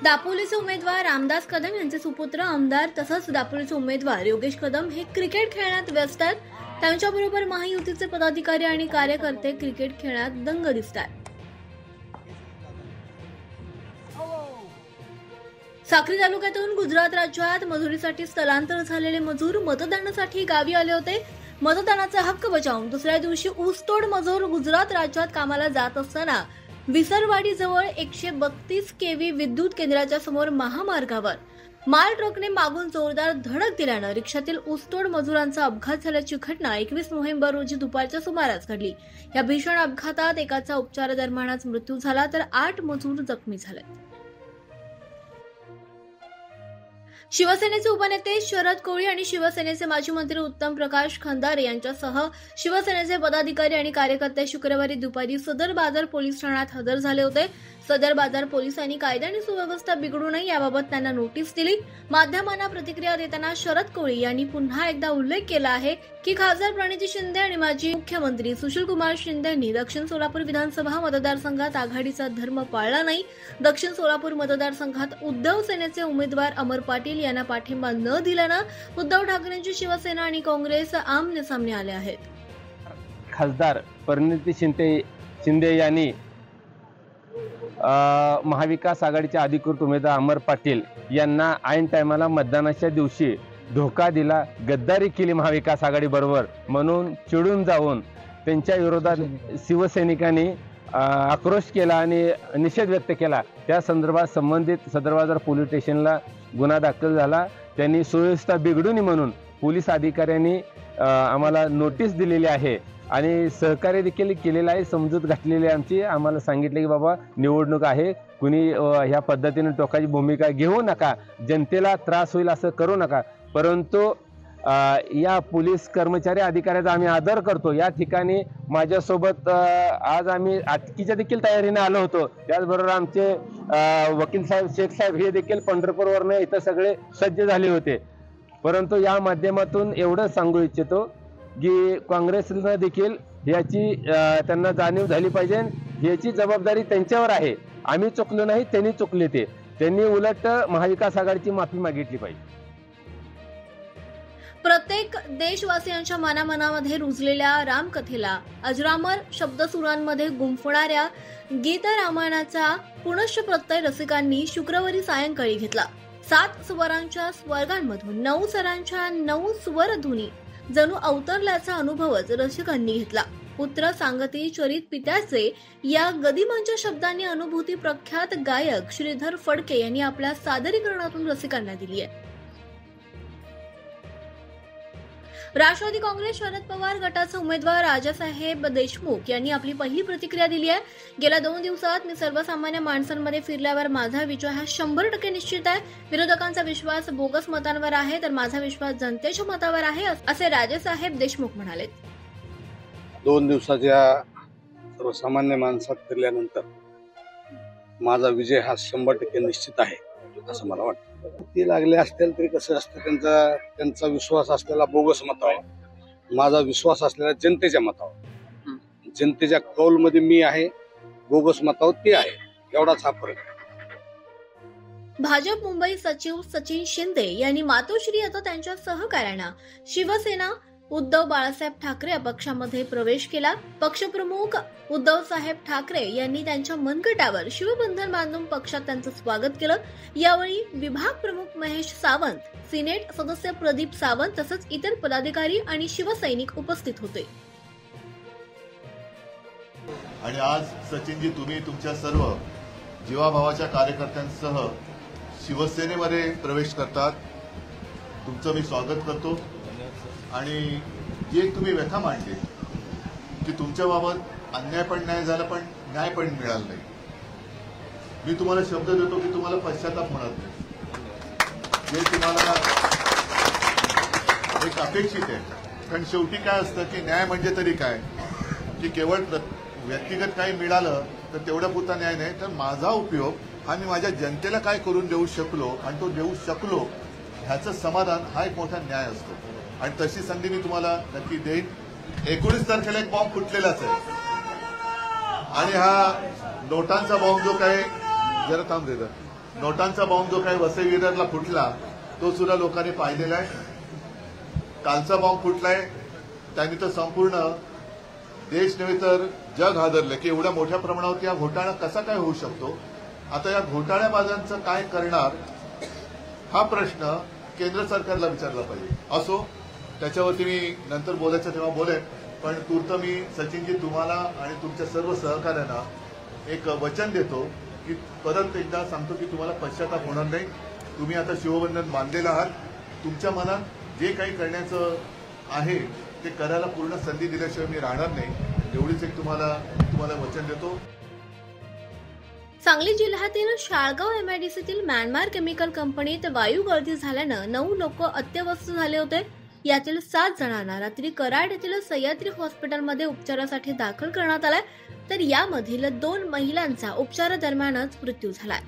दापोलीचे उमेदवार रामदास कदम यांचे सुपुत्र आमदार तसंच दापोलीचे उमेदवार योगेश कदम हे क्रिकेट खेळण्यात व्यस्त आहेत. त्यांच्याबरोबर महायुतीचे पदाधिकारी आणि कार्यकर्ते क्रिकेट खेळण्यात दंग दिसतात. साक्री तालुक्यातून गुजरात राज्यात मजुरीसाठी स्थलांतर झालेले मजूर मतदानासाठी गावी आले होते. मतदानाचा हक्क बजावून दुसऱ्या दिवशी ऊसतोड मजूर गुजरात राज्यात कामाला जात असताना विसरवाडी जवळ 132 केव्ही विद्युत केंद्राच्या समोर महामार्गावर माल ट्रकने मागून जोरदार धडक दिल्यानं रिक्षातील ऊसतोड मजुरांचा अपघात झाल्याची घटना 21 नोव्हेंबर रोजी दुपारच्या सुमारास घडली. या भीषण अपघातात एकाचा उपचारादरम्यानच मृत्यू झाला तर 8 मजूर जखमी झाले. शिवसेनेचे उपनेते शरद कोळी आणि शिवसेनेचे माजी मंत्री उत्तम प्रकाश खंदारे यांच्यासह शिवसेनेचे पदाधिकारी आणि कार्यकर्ते शुक्रवारी दुपारी सदर बाजार पोलीस ठाण्यात हजर झाले होते. सदर बाजार पोलिसांनी कायदा आणि सुव्यवस्था बिघडू नये याबाबत त्यांना नोटीस दिली. माध्यमांना प्रतिक्रिया देताना शरद कोळी यांनी पुन्हा एकदा उल्लेख केला आहे की खासदार प्रणिती शिंदे आणि माजी मुख्यमंत्री सुशीलकुमार शिंदे यांनी दक्षिण सोलापूर विधानसभा मतदारसंघात आघाडीचा धर्म पाळला नाही. दक्षिण सोलापूर मतदारसंघात उद्धव सेनेचे उमेदवार अमर पाटील यांना पाठिंबा न दिल्यानं उद्धव ठाकरेंची शिवसेना आणि काँग्रेस आमने सामने आले आहेत. खासदार प्रणिती शिंदे यांनी महाविकास आघाडीचे अधिकृत उमेदवार अमर पाटील यांना ऐन टायमाला मतदानाच्या दिवशी धोका दिला, गद्दारी केली महाविकास आघाडी बरोबर म्हणून चिडून जाऊन त्यांच्या विरोधात शिवसैनिकांनी आक्रोश केला आणि निषेध व्यक्त केला. त्या संदर्भात संबंधित सदर बाजार पोलीस स्टेशनला गुन्हा दाखल झाला. त्यांनी सुव्यवस्था बिघडू नये म्हणून पोलीस अधिकाऱ्यांनी आम्हाला नोटीस दिलेली आहे आणि सहकार्य देखील केलेलं आहे. समजूत घातलेली आमची. आम्हाला सांगितले की बाबा निवडणूक आहे, कुणी ह्या पद्धतीने टोकाची भूमिका घेऊ नका, जनतेला त्रास होईल असं करू नका. परंतु या पोलीस कर्मचारी अधिकाऱ्याचा आम्ही आदर करतो. या ठिकाणी माझ्यासोबत आज आम्ही अटकीच्या देखील तयारीने आलो होतो. त्याचबरोबर आमचे वकील साहेब, शेख साहेब हे देखील पंढरपूरवरनं इथं सगळे सज्ज झाले होते. परंतु या माध्यमातून एवढं सांगू इच्छितो की काँग्रेसनं देखील याची त्यांना जाणीव झाली पाहिजे. याची जबाबदारी त्यांच्यावर आहे. आम्ही चुकलो नाही, त्यांनी चुकले. त्यांनी उलट महाविकास आघाडीची माफी मागितली पाहिजे. प्रत्येक देशवासियांच्या मनामनामध्ये रुजलेल्या रामकथेला अजरामर शब्दसुरांमध्ये गुंफणाऱ्या गीत रामायणाचा पुनश्च प्रत्यय रसिकांनी शुक्रवारी सायंकाळी घेतला. 7 स्वरांच्या स्वर्गांमधून 9 स्वरांच्या 9 स्वरधुनी जणू अवतरल्याचा अनुभवच रसिकांनी घेतला. पुत्र सांगती चरित पित्याचे या गदिमांच्या शब्दांनी अनुभूती प्रख्यात गायक श्रीधर फडके यांनी आपल्या सादरीकरणातून रसिकांना दिली आहे. राष्ट्रवादी काँग्रेस शरद पवार गटाचे उमेदवार राजासाहेब देशमुख यांनी आपली पहिली प्रतिक्रिया दिली आहे. गेल्या 2 दिवसात मी सर्वसामान्य माणसांमध्ये फिरल्यावर माझा विजय हा 100% निश्चित आहे. विरोधकांचा विश्वास बोगस मतांवर आहे तर माझा विश्वास जनतेच्या मतावर आहे असे राजासाहेब देशमुख म्हणाले. 2 दिवसाच्या सर्वसामान्य माणसात फिरल्यानंतर माझा विजय हा 100% निश्चित आहे असं मला वाटतं. ते लागले असतील तरी कसं असतं, त्यांचा विश्वास असलेला बोगस मतावर, माझा विश्वास असलेला जनतेच्या मतावर. जनतेच्या कौलमध्ये मी आहे, बोगस मतावर ते आहे, एवढाच हा फरक आहे. भाजप मुंबई सचिव सचिन शिंदे यांनी मातोश्री आता त्यांच्या सहकाऱ्यांना शिवसेना उद्धव बाळासाहेब ठाकरे पक्षामध्ये प्रवेश केला. पक्षप्रमुख उद्धवसाहेब ठाकरे यांनी त्यांच्या मनगटावर शिवबंधन बांधून पक्षात त्यांचं स्वागत केलं. यावेळी विभाग प्रमुख महेश सावंत, सिनेट सदस्य प्रदीप सावंत तसंच इतर पदाधिकारी आणि शिवसैनिक उपस्थित होते. आणि आज सचिनजी तुम्ही तुमच्या सर्व जीवाभावाच्या कार्यकर्त्यांसह शिवसेनेमध्ये प्रवेश करतात. तुमचं मी स्वागत करतो. आणि जी एक तुम्ही व्यथा मांडली की तुमच्याबाबत अन्याय पण न्याय झाला पण न्याय पण मिळाला नाही, मी तुम्हाला शब्द देतो की तुम्हाला पश्चाताप होणार नाही. जे तुम्हाला एक अपेक्षित आहे. कारण शेवटी काय असतं की न्याय म्हणजे तरी काय की केवळ व्यक्तिगत काही मिळालं तर तेवढ्या पुरता न्याय नाही, तर माझा उपयोग हा मी माझ्या जनतेला काय करून देऊ शकलो आणि तो देऊ शकलो ह्याचं समाधान हा एक मोठा न्याय असतो. आणि तशी संधी मी तुम्हाला नक्की देईन. 19 तारखेला एक बॉम्ब फुटलेलाच आहे आणि हा नोटांचा बॉम्ब जो काय जरा थांब देतात नोटांचा बॉम्ब जो काही वसई विरारला फुटला तो सुद्धा लोकांनी पाहिलेला आहे. कालचा बॉम्ब फुटलाय त्यांनी तर संपूर्ण देश नव्हे तर जग हादरलं की एवढ्या मोठ्या प्रमाणावर हा घोटाळा कसा काय होऊ शकतो. आता या घोटाळ्याबाजांचं काय करणार हा प्रश्न केंद्र सरकारला विचारला पाहिजे. असो, त्याच्यावरती मी नंतर बोलायचं तेव्हा बोलेन. पण तूर्त मी सचिनजी तुम्हाला आणि तुमच्या सर्व सहकाऱ्यांना एक वचन देतो की परत एकदा सांगतो की तुम्हाला पश्चाताप होणार नाही. तुम्ही आता शिवबंधन बांधलेलं आहात. तुमच्या मनात जे काही करण्याचं आहे ते करायला पूर्ण संधी दिल्याशिवाय मी राहणार नाही. एवढीच एक तुम्हाला वचन देतो. सांगली जिल्ह्यातील शाळगाव एमआयडीसीतील म्यानमार केमिकल कंपनीत वायू गळती झाल्यानं 9 लोक अत्यवस्थ झाले होते. यातील 7 जणांना रात्री कराड येथील सह्याद्री हॉस्पिटलमध्ये उपचारासाठी दाखल करण्यात आलाय, तर यामधील 2 महिलांचा उपचारादरम्यानच मृत्यू झालाय.